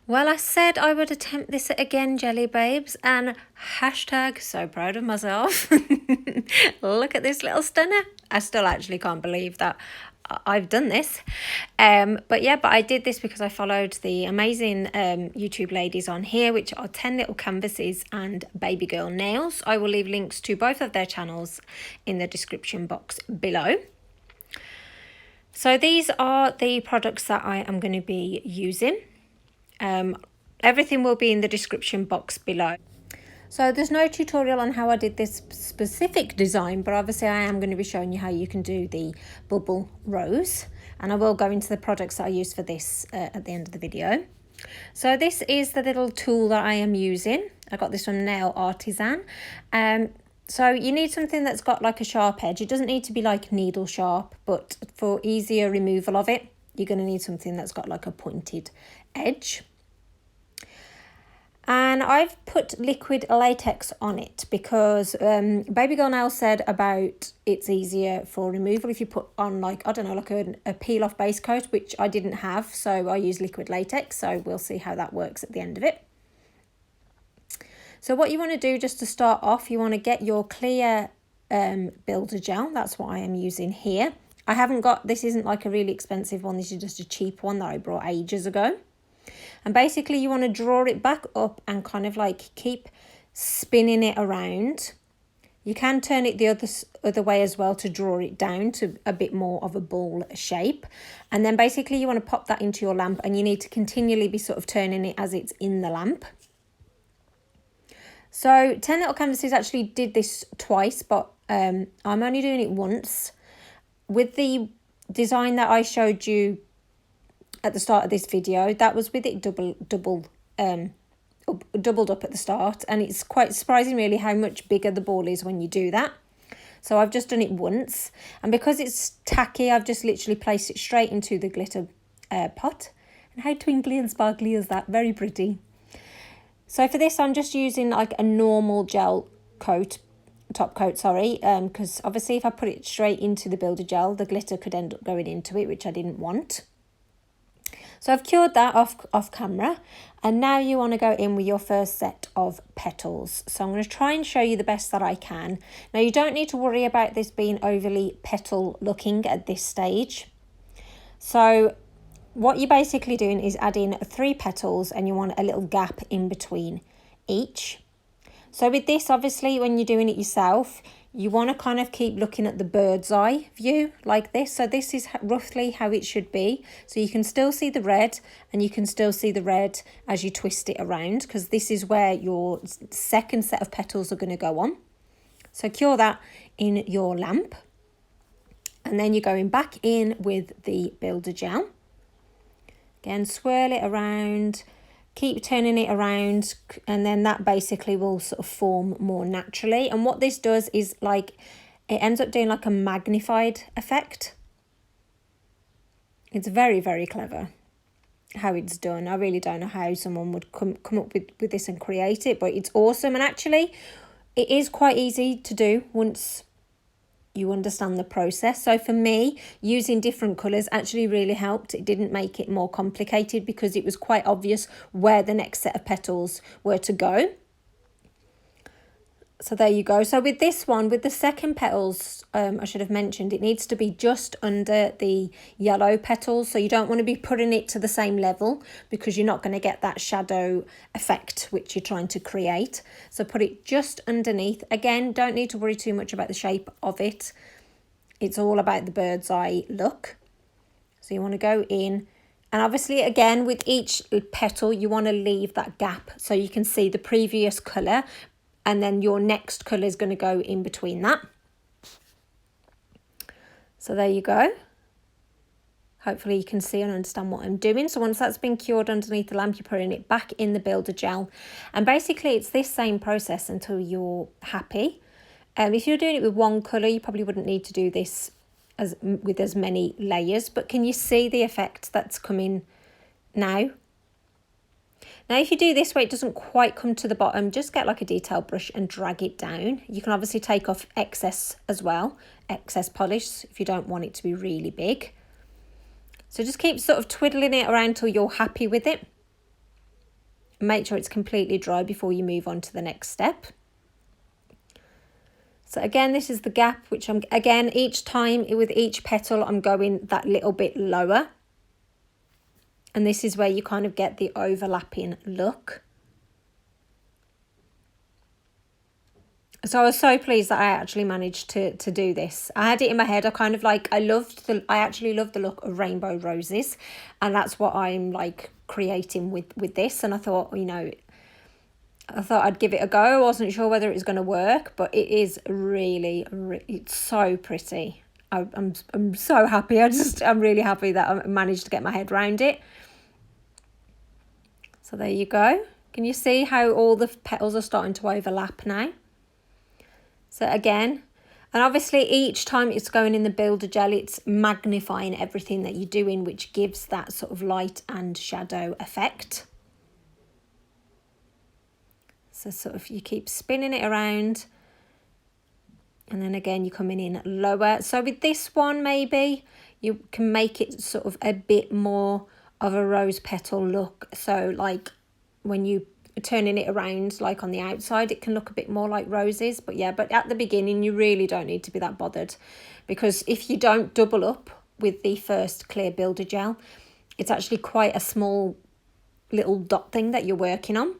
Well, I said I would attempt this again, Jelly Babes, and hashtag so proud of myself. Look at this little stunner. I still actually can't believe that I've done this. But I did this because I followed the amazing YouTube ladies on here, which are 10 Little Canvases and BabygirlNails. I will leave links to both of their channels in the description box below. So these are the products that I am going to be using. Everything will be in the description box below. So there's no tutorial on how I did this specific design, but obviously I am going to be showing you how you can do the bubble rose, and I will go into the products that I use for this at the end of the video. So this is the little tool that I am using. I got this from Nail Artisan. So you need something that's got like a sharp edge. It doesn't need to be like needle sharp, but for easier removal of it, you're going to need something that's got like a pointed edge. And I've put liquid latex on it because BabygirlNails said about it's easier for removal if you put on like, I don't know, like a peel off base coat, which I didn't have. So I use liquid latex. So we'll see how that works at the end of it. So what you want to do just to start off, you want to get your clear builder gel. That's what I am using here. I haven't got, this isn't like a really expensive one. This is just a cheap one that I brought ages ago. And basically you want to draw it back up and kind of like keep spinning it around. You can turn it the other way as well to draw it down to a bit more of a ball shape. And then basically you want to pop that into your lamp, and you need to continually be sort of turning it as it's in the lamp. So 10 Little Canvases actually did this twice, but I'm only doing it once. With the design that I showed you at the start of this video, that was with it doubled up at the start, and it's quite surprising really how much bigger the ball is when you do that. So I've just done it once, and because it's tacky, I've just literally placed it straight into the glitter pot. And how twinkly and sparkly is that? Very pretty. So for this, I'm just using like a normal gel coat, top coat, sorry, because obviously if I put it straight into the builder gel, the glitter could end up going into it, which I didn't want. So I've cured that off camera, and now you want to go in with your first set of petals. So I'm going to try and show you the best that I can. Now you don't need to worry about this being overly petal looking at this stage. So what you're basically doing is adding 3 petals, and you want a little gap in between each. So with this, obviously, when you're doing it yourself, you want to kind of keep looking at the bird's eye view like this. So this is roughly how it should be. So you can still see the red, and you can still see the red as you twist it around, because this is where your second set of petals are going to go on. So cure that in your lamp. And then you're going back in with the builder gel. Again, swirl it around. Keep turning it around, and then that basically will sort of form more naturally. And what this does is like, it ends up doing like a magnified effect. It's very, very clever how it's done. I really don't know how someone would come up with this and create it, but it's awesome. And actually, it is quite easy to do once you understand the process. So for me, using different colours actually really helped. It didn't make it more complicated because it was quite obvious where the next set of petals were to go. So there you go. So with this one, with the second petals, I should have mentioned, it needs to be just under the yellow petals. So you don't want to be putting it to the same level, because you're not going to get that shadow effect which you're trying to create. So put it just underneath. Again, don't need to worry too much about the shape of it. It's all about the bird's eye look. So you want to go in. And obviously, again, with each petal, you want to leave that gap so you can see the previous colour, and then your next colour is going to go in between that. So there you go. Hopefully you can see and understand what I'm doing. So once that's been cured underneath the lamp, you're putting it back in the builder gel. And basically it's this same process until you're happy. If you're doing it with one colour, you probably wouldn't need to do this with as many layers. But can you see the effect that's coming now? Now, if you do this way, it doesn't quite come to the bottom, just get like a detail brush and drag it down. You can obviously take off excess as well, excess polish, if you don't want it to be really big. So just keep sort of twiddling it around till you're happy with it. make sure it's completely dry before you move on to the next step. So again, this is the gap, which I'm, again, each time with each petal, I'm going that little bit lower. And this is where you kind of get the overlapping look. So I was so pleased that I actually managed to do this. I had it in my head. I kind of like, I actually loved the look of rainbow roses. And that's what I'm like creating with this. And I thought, you know, I thought I'd give it a go. I wasn't sure whether it was going to work, but it is really, it's so pretty. I'm so happy. I'm really happy that I managed to get my head around it. So there you go. Can you see how all the petals are starting to overlap now? So again, and obviously each time it's going in the builder gel, it's magnifying everything that you're doing, which gives that sort of light and shadow effect. So sort of you keep spinning it around, and then again you're coming in lower. So with this one, maybe you can make it sort of a bit more of a rose petal look. So like when you turning it around, like on the outside, it can look a bit more like roses. But yeah, but at the beginning you really don't need to be that bothered, because if you don't double up with the first clear builder gel, it's actually quite a small little dot thing that you're working on,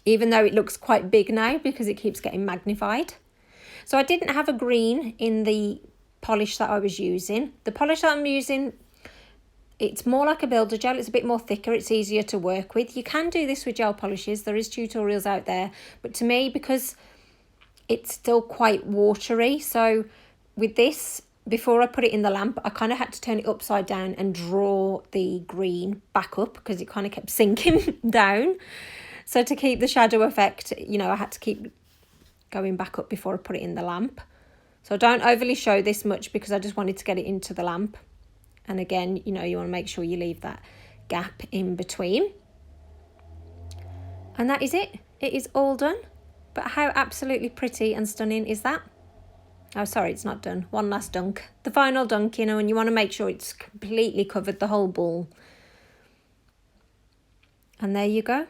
even though it looks quite big now because it keeps getting magnified. So I didn't have a green in the polish that I was using. The polish that I'm using, it's more like a builder gel. It's a bit more thicker. It's easier to work with. You can do this with gel polishes. There is tutorials out there. But to me, because it's still quite watery, so with this, before I put it in the lamp, I kind of had to turn it upside down and draw the green back up because it kind of kept sinking down. So to keep the shadow effect, you know, I had to keep going back up before I put it in the lamp. So I don't overly show this much because I just wanted to get it into the lamp. And again, you know, you want to make sure you leave that gap in between. And that is it. It is all done. But how absolutely pretty and stunning is that? Oh, sorry, it's not done. One last dunk. The final dunk, you know, and you want to make sure it's completely covered the whole ball. And there you go.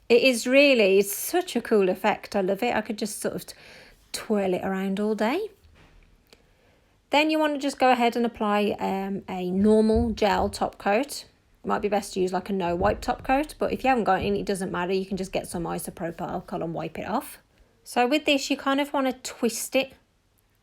It is really, it's such a cool effect. I love it. I could just sort of twirl it around all day. Then you want to just go ahead and apply a normal gel top coat. It might be best to use like a no wipe top coat, but if you haven't got any, it doesn't matter. You can just get some isopropyl alcohol and wipe it off. So with this, you kind of want to twist it,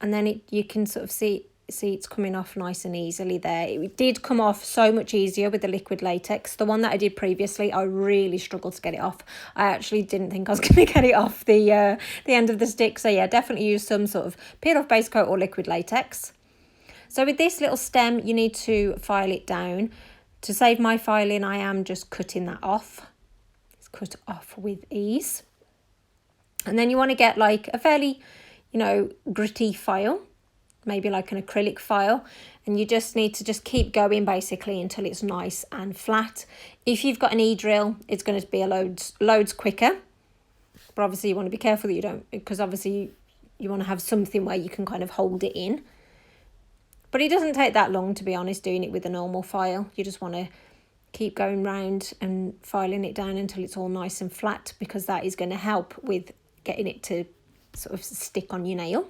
and then you can sort of see it's coming off nice and easily there. It did come off so much easier with the liquid latex. The one that I did previously, I really struggled to get it off. I actually didn't think I was going to get it off the end of the stick. So yeah, definitely use some sort of peel off base coat or liquid latex. So with this little stem, you need to file it down. To save my filing, I am just cutting that off. It's cut off with ease. And then you want to get like a fairly, you know, gritty file, maybe like an acrylic file. And you just need to just keep going basically until it's nice and flat. If you've got an e-drill, it's going to be loads quicker. But obviously you want to be careful that you don't, because obviously you want to have something where you can kind of hold it in. But it doesn't take that long, to be honest, doing it with a normal file. You just want to keep going round and filing it down until it's all nice and flat, because that is going to help with getting it to sort of stick on your nail.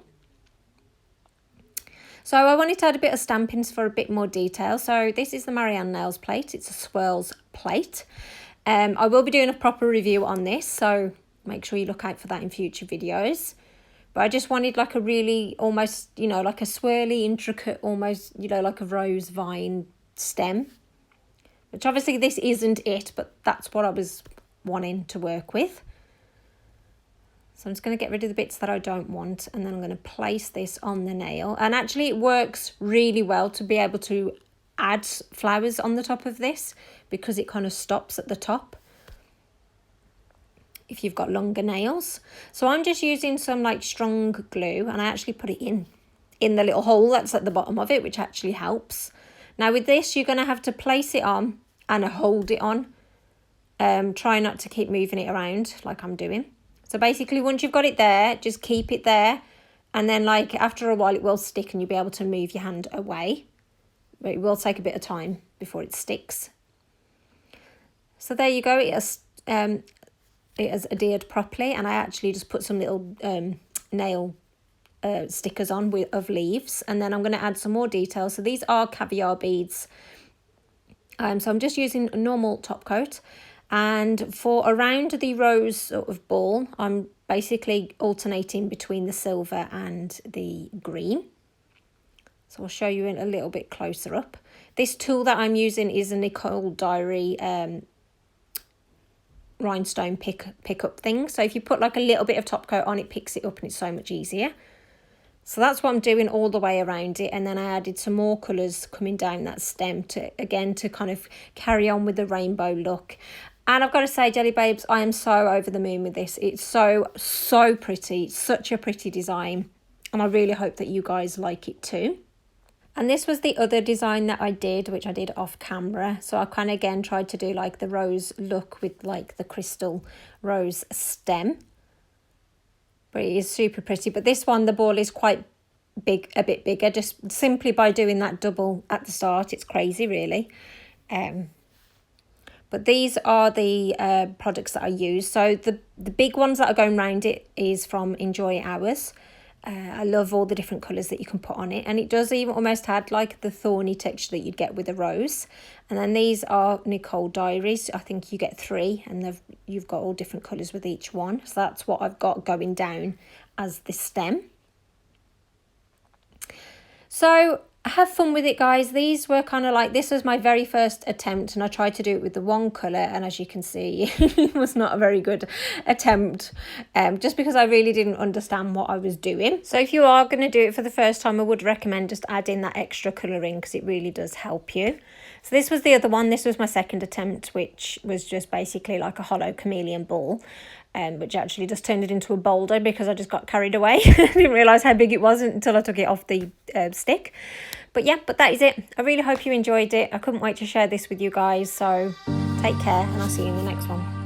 So I wanted to add a bit of stampings for a bit more detail. So this is the Marianne nails plate. It's a Swirls plate. I will be doing a proper review on this, so make sure you look out for that in future videos. But I just wanted like a really almost, you know, like a swirly, intricate, almost, you know, like a rose vine stem. Which obviously this isn't it, but that's what I was wanting to work with. So I'm just going to get rid of the bits that I don't want, and then I'm going to place this on the nail. And actually it works really well to be able to add flowers on the top of this, because it kind of stops at the top if you've got longer nails. So I'm just using some like strong glue, and I actually put it in the little hole that's at the bottom of it, which actually helps. Now with this, you're going to have to place it on and hold it on. Try not to keep moving it around like I'm doing. So basically once you've got it there, just keep it there, and then like after a while it will stick and you'll be able to move your hand away, but it will take a bit of time before it sticks. So there you go, it has adhered properly, and I actually just put some little nail stickers on of leaves, and then I'm going to add some more details. So these are caviar beads. So I'm just using a normal top coat, and for around the rose sort of ball, I'm basically alternating between the silver and the green. So I'll show you in a little bit closer up. This tool that I'm using is a Nicole Diary rhinestone pick up thing. So if you put like a little bit of top coat on, it picks it up and it's so much easier. So that's what I'm doing all the way around it, and then I added some more colours coming down that stem to kind of carry on with the rainbow look. And I've got to say, Jelly Babes, I am so over the moon with this. It's so pretty. It's such a pretty design, and I really hope that you guys like it too. And this was the other design that I did, which I did off camera. So I kind of again tried to do like the rose look with like the crystal rose stem. But it is super pretty. But this one, the ball is quite big, a bit bigger, just simply by doing that double at the start. It's crazy, really. But these are the products that I use. So the big ones that are going around it is from Enjours. I love all the different colours that you can put on it, and it does even almost add like the thorny texture that you'd get with a rose. And then these are Nicole Diaries. I think you get 3, and you've got all different colours with each one. So that's what I've got going down as the stem. So have fun with it, guys. These were kind of like, this was my very first attempt, and I tried to do it with the one colour, and as you can see, it was not a very good attempt, just because I really didn't understand what I was doing. So if you are going to do it for the first time, I would recommend just adding that extra colouring, because it really does help you. So this was the other one. This was my second attempt, which was just basically like a hollow chameleon ball, which actually just turned it into a boulder because I just got carried away. I didn't realise how big it was until I took it off the stick. But yeah, but that is it. I really hope you enjoyed it. I couldn't wait to share this with you guys. So take care, and I'll see you in the next one.